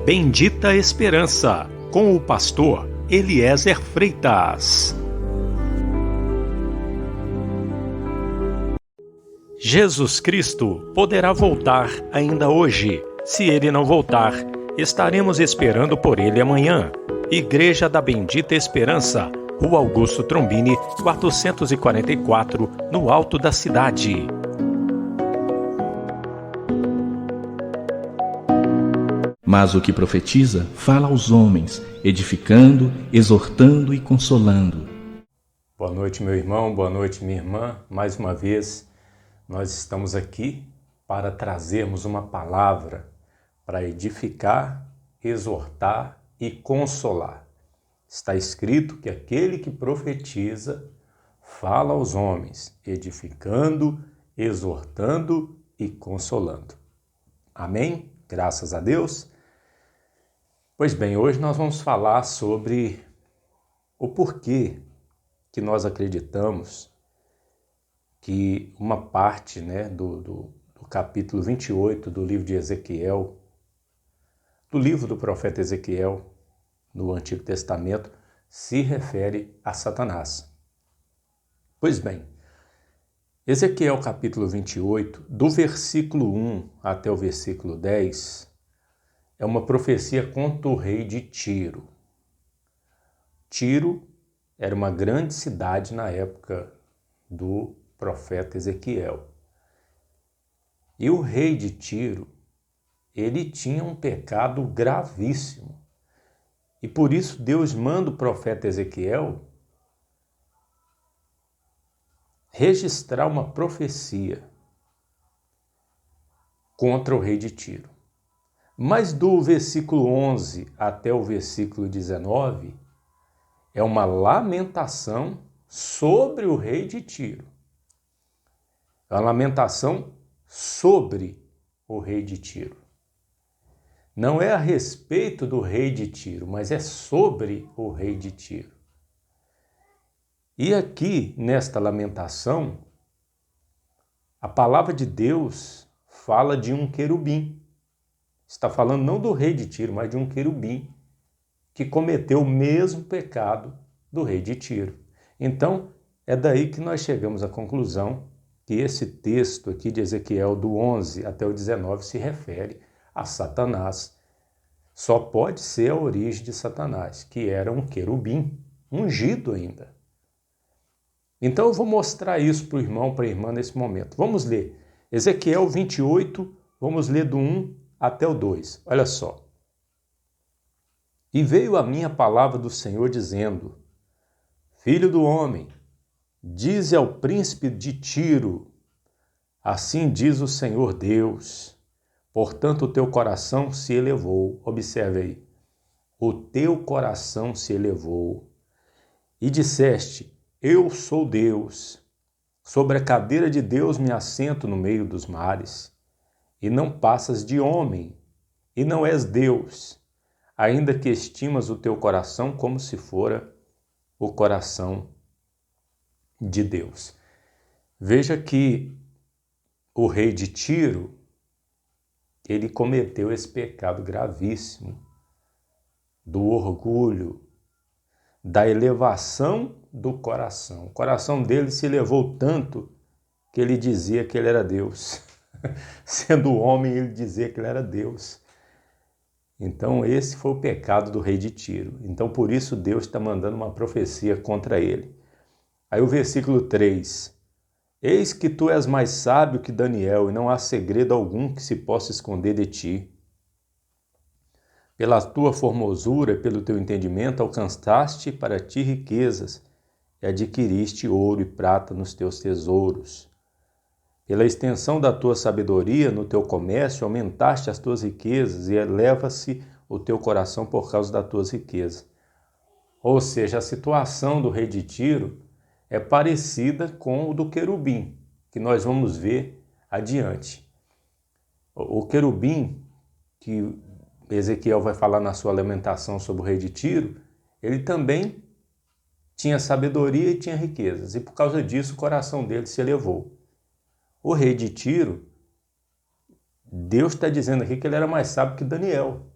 Bendita Esperança, com o pastor Eliezer Freitas. Jesus Cristo poderá voltar ainda hoje. Se ele não voltar, estaremos esperando por ele amanhã. Igreja da Bendita Esperança, Rua Augusto Trombini, 444, no alto da cidade. Mas o que profetiza, fala aos homens, edificando, exortando e consolando. Boa noite, meu irmão, boa noite, minha irmã. Mais uma vez, nós estamos aqui para trazermos uma palavra para edificar, exortar e consolar. Está escrito que aquele que profetiza fala aos homens, edificando, exortando e consolando. Amém? Graças a Deus. Pois bem, hoje nós vamos falar sobre o porquê que nós acreditamos que uma parte do capítulo 28 do livro de Ezequiel, do livro do profeta Ezequiel, no Antigo Testamento, se refere a Satanás. Pois bem, Ezequiel capítulo 28, do versículo 1 até o versículo 10, é uma profecia contra o rei de Tiro. Tiro era uma grande cidade na época do profeta Ezequiel. E o rei de Tiro, ele tinha um pecado gravíssimo. E por isso Deus manda o profeta Ezequiel registrar uma profecia contra o rei de Tiro. Mas do versículo 11 até o versículo 19 é uma lamentação sobre o rei de Tiro. É uma lamentação sobre o rei de Tiro. Não é a respeito do rei de Tiro, mas é sobre o rei de Tiro. E aqui, nesta lamentação, a palavra de Deus fala de um querubim. Está falando não do rei de Tiro, mas de um querubim que cometeu o mesmo pecado do rei de Tiro. Então, é daí que nós chegamos à conclusão que esse texto aqui de Ezequiel, do 11 até o 19, se refere a Satanás. Só pode ser a origem de Satanás, que era um querubim, ungido ainda. Então eu vou mostrar isso para o irmão, para a irmã nesse momento. Vamos ler Ezequiel 28, vamos ler do 1 até o 2. Olha só. E veio a mim a palavra do Senhor dizendo: Filho do homem, dize ao príncipe de Tiro, assim diz o Senhor Deus, portanto o teu coração se elevou. Observe aí. O teu coração se elevou. E disseste: Eu sou Deus. Sobre a cadeira de Deus me assento no meio dos mares. E não passas de homem, e não és Deus, ainda que estimas o teu coração como se fora o coração de Deus. Veja que o rei de Tiro, ele cometeu esse pecado gravíssimo do orgulho, da elevação do coração. O coração dele se elevou tanto que ele dizia que ele era Deus. Sendo homem, ele dizia que ele era Deus. Então esse foi o pecado do rei de Tiro. Então por isso Deus está mandando uma profecia contra ele. Aí o versículo 3. Eis que tu és mais sábio que Daniel, e não há segredo algum que se possa esconder de ti. Pela tua formosura e pelo teu entendimento alcançaste para ti riquezas, e adquiriste ouro e prata nos teus tesouros. Pela extensão da tua sabedoria no teu comércio, aumentaste as tuas riquezas, e eleva-se o teu coração por causa das tuas riquezas. Ou seja, a situação do rei de Tiro é parecida com o do querubim, que nós vamos ver adiante. O querubim, que Ezequiel vai falar na sua lamentação sobre o rei de Tiro, ele também tinha sabedoria e tinha riquezas, e por causa disso o coração dele se elevou. O rei de Tiro, Deus está dizendo aqui que ele era mais sábio que Daniel.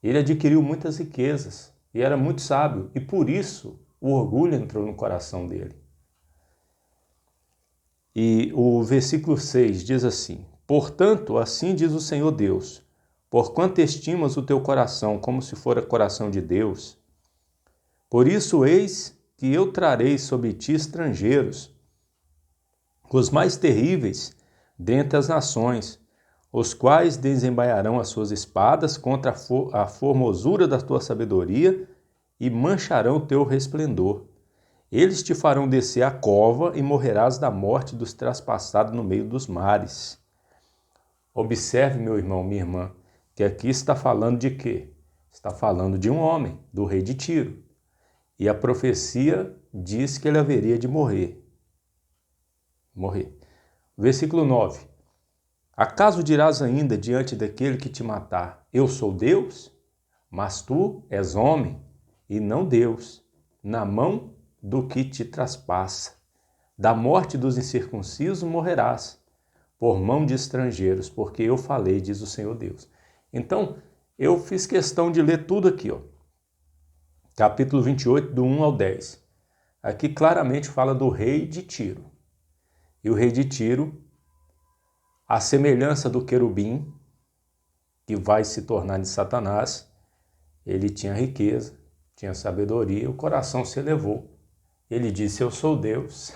Ele adquiriu muitas riquezas e era muito sábio, e por isso o orgulho entrou no coração dele. E o versículo 6 diz assim: portanto, assim diz o Senhor Deus, porquanto estimas o teu coração como se fora coração de Deus, por isso eis que eu trarei sobre ti estrangeiros, os mais terríveis dentre as nações, os quais desembainharão as suas espadas contra a formosura da tua sabedoria e mancharão o teu resplendor. Eles te farão descer a cova e morrerás da morte dos traspassados no meio dos mares. Observe, meu irmão, minha irmã, que aqui está falando de quê? Está falando de um homem, do rei de Tiro. E a profecia diz que ele haveria de morrer. Versículo 9. Acaso dirás ainda diante daquele que te matar, eu sou Deus? Mas tu és homem e não Deus, na mão do que te traspassa. Da morte dos incircuncisos morrerás, por mão de estrangeiros, porque eu falei, diz o Senhor Deus. Então, eu fiz questão de ler tudo aqui, capítulo 28, do 1 ao 10. Aqui claramente fala do rei de Tiro. E o rei de Tiro, a semelhança do querubim, que vai se tornar de Satanás, ele tinha riqueza, tinha sabedoria, o coração se elevou. Ele disse, eu sou Deus.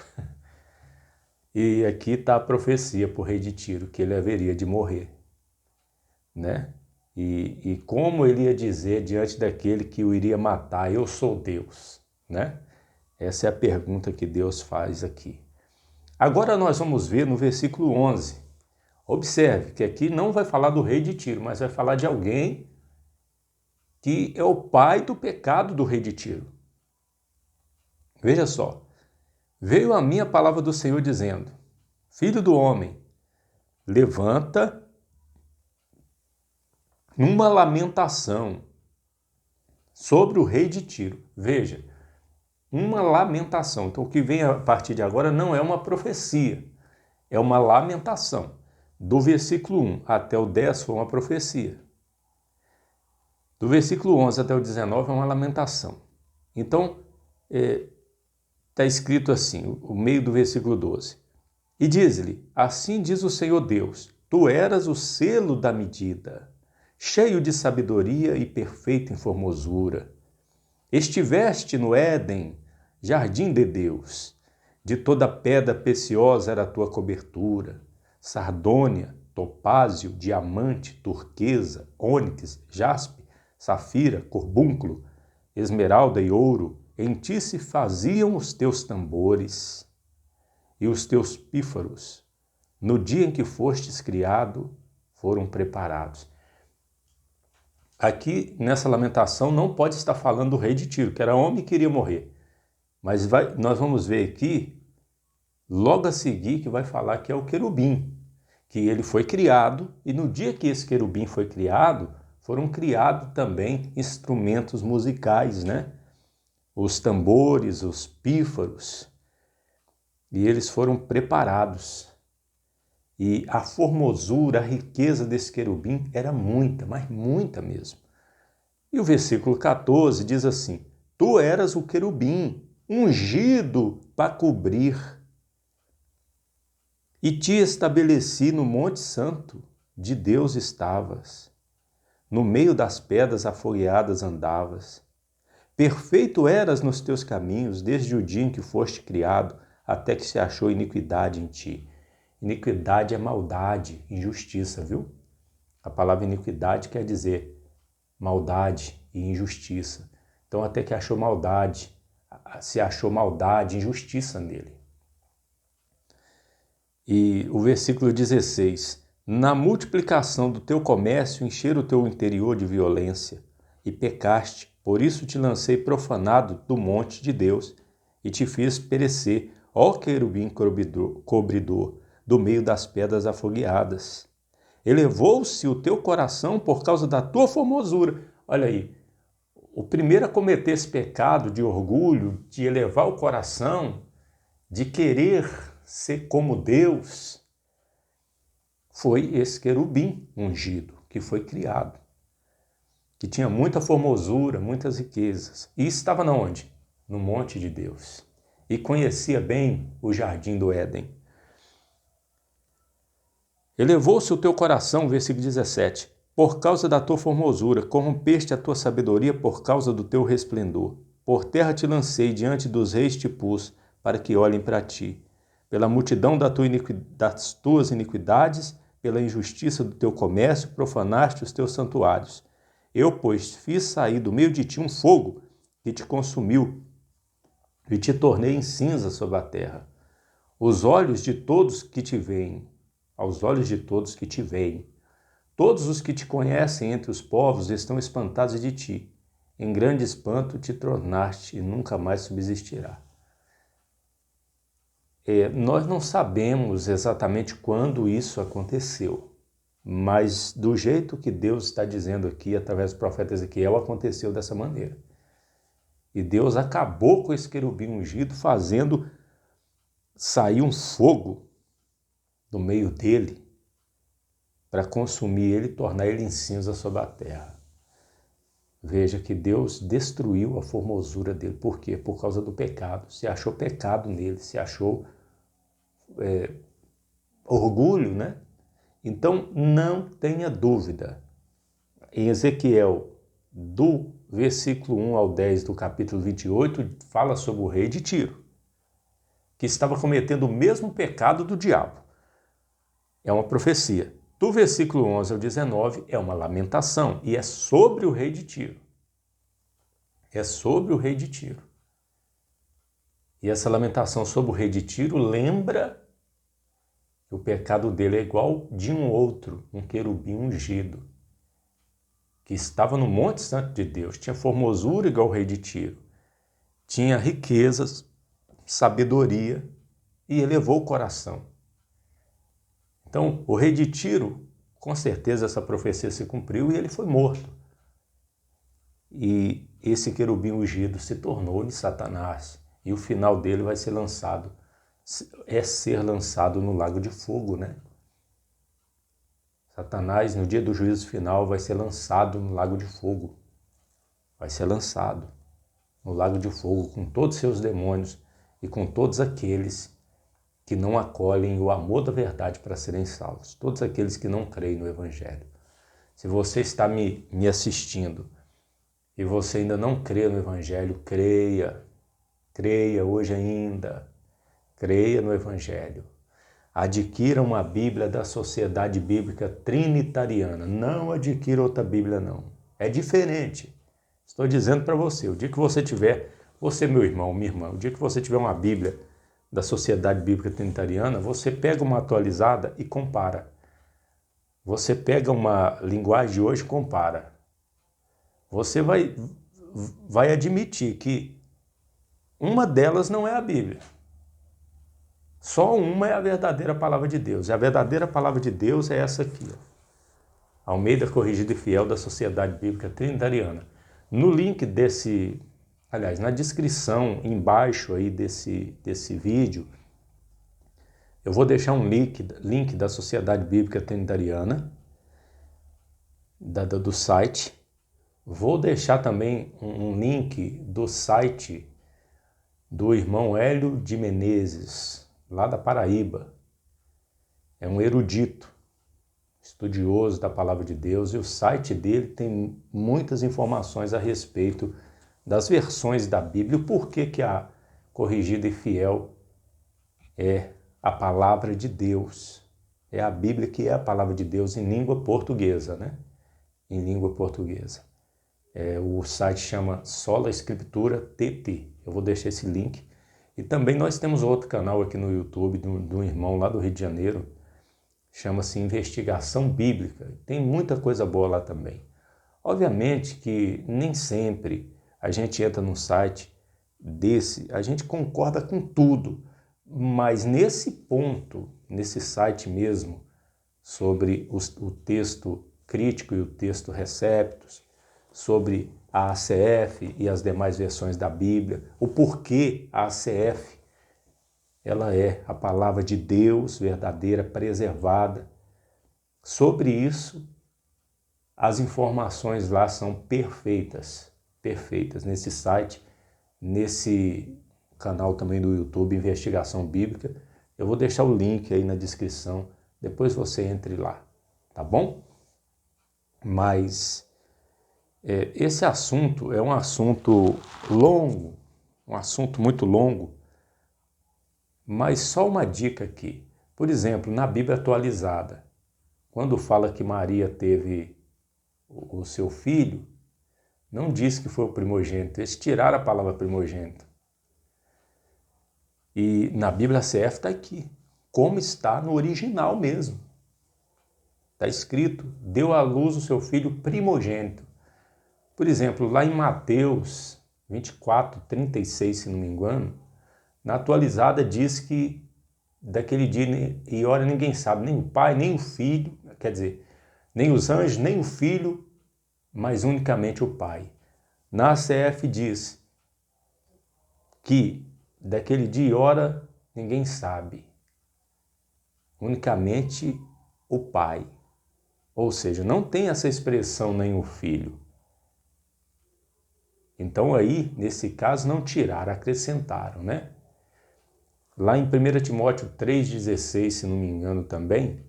E aqui está a profecia para o rei de Tiro, que ele haveria de morrer, né? E como ele ia dizer diante daquele que o iria matar, eu sou Deus, né? Essa é a pergunta que Deus faz aqui. Agora nós vamos ver no versículo 11. Observe que aqui não vai falar do rei de Tiro, mas vai falar de alguém que é o pai do pecado do rei de Tiro. Veja só. Veio a mim a palavra do Senhor dizendo, filho do homem, levanta uma lamentação sobre o rei de Tiro. Veja, uma lamentação. Então o que vem a partir de agora não é uma profecia, é uma lamentação. Do versículo 1 até o 10 foi uma profecia. Do versículo 11 até o 19 é uma lamentação. Então, está escrito assim, o meio do versículo 12. E diz-lhe, assim diz o Senhor Deus, tu eras o selo da medida, cheio de sabedoria e perfeito em formosura. Estiveste no Éden, jardim de Deus. De toda pedra preciosa era a tua cobertura, sardônia, topázio, diamante, turquesa, ônix, jaspe, safira, corbúnculo, esmeralda e ouro. Em ti se faziam os teus tambores e os teus pífaros. No dia em que fostes criado, foram preparados. Aqui, nessa lamentação, não pode estar falando do rei de Tiro, que era homem e queria morrer. Mas nós vamos ver aqui, logo a seguir, que vai falar que é o querubim, que ele foi criado, e no dia que esse querubim foi criado, foram criados também instrumentos musicais, né? Os tambores, os pífaros, e eles foram preparados. E a formosura, a riqueza desse querubim era muita, mas muita mesmo. E o versículo 14 diz assim, tu eras o querubim, ungido para cobrir, e te estabeleci no monte santo, de Deus estavas, no meio das pedras afogueadas andavas. Perfeito eras nos teus caminhos, desde o dia em que foste criado, até que se achou iniquidade em ti. Iniquidade é maldade, injustiça, viu? A palavra iniquidade quer dizer maldade e injustiça. Então, até que achou maldade, se achou maldade, injustiça nele. E o versículo 16, na multiplicação do teu comércio, encher o teu interior de violência, e pecaste, por isso te lancei profanado do monte de Deus, e te fiz perecer, ó querubim cobridor, do meio das pedras afogueadas. Elevou-se o teu coração por causa da tua formosura. Olha aí, o primeiro a cometer esse pecado de orgulho, de elevar o coração, de querer ser como Deus, foi esse querubim ungido, que foi criado. que tinha muita formosura, muitas riquezas. E estava na onde? No monte de Deus. E conhecia bem o jardim do Éden. Elevou-se o teu coração, versículo 17, por causa da tua formosura, corrompeste a tua sabedoria por causa do teu resplendor. Por terra te lancei, diante dos reis te pus, para que olhem para ti. Pela multidão das tuas iniquidades, pela injustiça do teu comércio, profanaste os teus santuários. Eu, pois, fiz sair do meio de ti um fogo que te consumiu e te tornei em cinza sobre a terra. Os olhos de todos que te veem, aos olhos de todos que te veem, todos os que te conhecem entre os povos estão espantados de ti. Em grande espanto te tornaste e nunca mais subsistirá. Nós não sabemos exatamente quando isso aconteceu, mas do jeito que Deus está dizendo aqui, através do profeta Ezequiel, aconteceu dessa maneira. E Deus acabou com esse querubim ungido, fazendo sair um fogo do meio dele para consumir ele e tornar ele em cinza sobre a terra. Veja que Deus destruiu a formosura dele. Por quê? Por causa do pecado. Se achou pecado nele, se achou orgulho, né? Então, não tenha dúvida. Em Ezequiel, do versículo 1 ao 10 do capítulo 28, fala sobre o rei de Tiro, que estava cometendo o mesmo pecado do diabo. É uma profecia. Do versículo 11 ao 19 é uma lamentação e é sobre o rei de Tiro. É sobre o rei de Tiro. E essa lamentação sobre o rei de Tiro lembra que o pecado dele é igual de um outro, um querubim ungido, que estava no Monte Santo de Deus, tinha formosura igual o rei de Tiro, tinha riquezas, sabedoria e elevou o coração. Então, o rei de Tiro, com certeza essa profecia se cumpriu e ele foi morto. E esse querubim ungido se tornou-lhe Satanás. E o final dele vai ser lançado, ser lançado no lago de fogo, né? Satanás, no dia do juízo final, vai ser lançado no lago de fogo. Vai ser lançado no lago de fogo com todos os seus demônios e com todos aqueles que não acolhem o amor da verdade para serem salvos. Todos aqueles que não creem no Evangelho. Se você está me assistindo e você ainda não crê no Evangelho, creia. Creia hoje ainda. Creia no Evangelho. Adquira uma Bíblia da Sociedade Bíblica Trinitariana. Não adquira outra Bíblia, não. É diferente. Estou dizendo para você, o dia que você tiver, você, meu irmão, minha irmã, o dia que você tiver uma Bíblia da Sociedade Bíblica Trinitariana, você pega uma atualizada e compara. Você pega uma linguagem de hoje e compara. Você vai admitir que uma delas não é a Bíblia. Só uma é a verdadeira palavra de Deus. E a verdadeira palavra de Deus é essa aqui, ó. Almeida Corrigida e Fiel da Sociedade Bíblica Trinitariana. No link na descrição embaixo aí desse vídeo, eu vou deixar um link da Sociedade Bíblica Trinitariana, do site. Vou deixar também um link do site do irmão Hélio de Menezes, lá da Paraíba. É um erudito, estudioso da Palavra de Deus, e o site dele tem muitas informações a respeito das versões da Bíblia, o porquê que a Corrigida e Fiel é a Palavra de Deus. É a Bíblia que é a Palavra de Deus em língua portuguesa, né? Em língua portuguesa. O site chama Sola Escritura TT. Eu vou deixar esse link. E também nós temos outro canal aqui no YouTube, de um irmão lá do Rio de Janeiro, chama-se Investigação Bíblica. Tem muita coisa boa lá também. Obviamente que nem sempre a gente entra num site desse, a gente concorda com tudo, mas nesse ponto, nesse site mesmo, sobre o texto crítico e o texto receptus, sobre a ACF e as demais versões da Bíblia, o porquê a ACF ela é a palavra de Deus verdadeira, preservada. Sobre isso, as informações lá são perfeitas, perfeitas. Nesse site, nesse canal também do YouTube, Investigação Bíblica, eu vou deixar o link aí na descrição, depois você entre lá, tá bom? Mas esse assunto é um assunto longo, um assunto muito longo, mas só uma dica aqui. Por exemplo, na Bíblia atualizada, quando fala que Maria teve o seu filho, não diz que foi o primogênito, eles tiraram a palavra primogênito. E na Bíblia CF está aqui, como está no original mesmo. Está escrito, deu à luz o seu filho primogênito. Por exemplo, lá em Mateus 24, 36, se não me engano, na atualizada diz que daquele dia e hora ninguém sabe, nem o pai, nem o filho, quer dizer, nem os anjos, nem o filho, mas unicamente o pai. Na CF diz que daquele dia e hora ninguém sabe, unicamente o pai. Ou seja, não tem essa expressão nem o filho. Então aí, nesse caso, não tiraram, acrescentaram, né? Lá em 1 Timóteo 3,16, se não me engano também,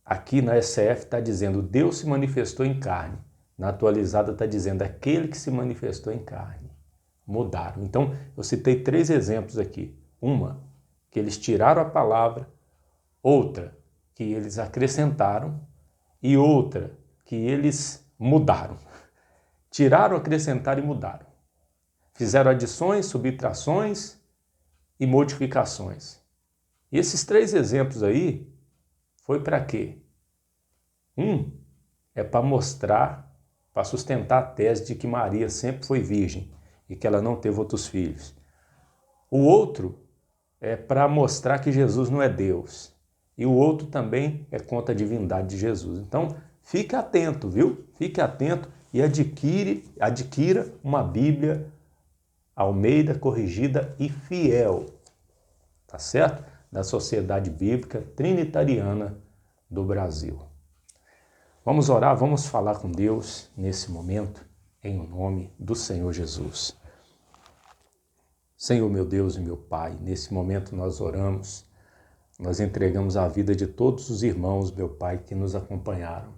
aqui na SF está dizendo, Deus se manifestou em carne. Na atualizada está dizendo, aquele que se manifestou em carne. Mudaram. Então, eu citei 3 exemplos aqui. Uma, que eles tiraram a palavra. Outra, que eles acrescentaram. E outra, que eles mudaram. Tiraram, acrescentaram e mudaram. Fizeram adições, subtrações e modificações. E esses 3 exemplos aí, foi para quê? Um é para mostrar, para sustentar a tese de que Maria sempre foi virgem e que ela não teve outros filhos. O outro é para mostrar que Jesus não é Deus. E o outro também é contra a divindade de Jesus. Então, fique atento, viu? Fique atento e adquira uma Bíblia Almeida, corrigida e fiel, tá certo? Da Sociedade Bíblica Trinitariana do Brasil. Vamos orar, vamos falar com Deus nesse momento, em nome do Senhor Jesus. Senhor, meu Deus e meu Pai, nesse momento nós oramos, nós entregamos a vida de todos os irmãos, meu Pai, que nos acompanharam.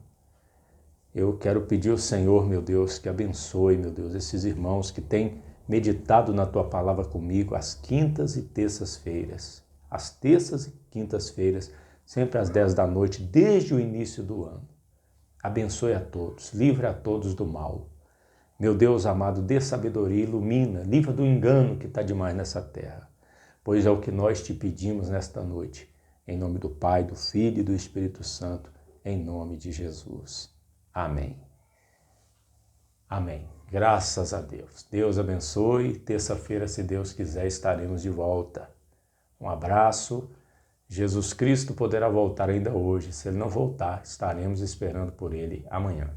Eu quero pedir ao Senhor, meu Deus, que abençoe, meu Deus, esses irmãos que têm meditado na Tua Palavra comigo às quintas e terças-feiras. Às terças e quintas-feiras, sempre às 10 da noite, desde o início do ano. Abençoe a todos, livre a todos do mal. Meu Deus amado, dê sabedoria, ilumina, livra do engano que está demais nessa terra. Pois é o que nós te pedimos nesta noite. Em nome do Pai, do Filho e do Espírito Santo, em nome de Jesus. Amém. Amém. Graças a Deus. Deus abençoe. Terça-feira, se Deus quiser, estaremos de volta. Um abraço. Jesus Cristo poderá voltar ainda hoje. Se Ele não voltar, estaremos esperando por Ele amanhã.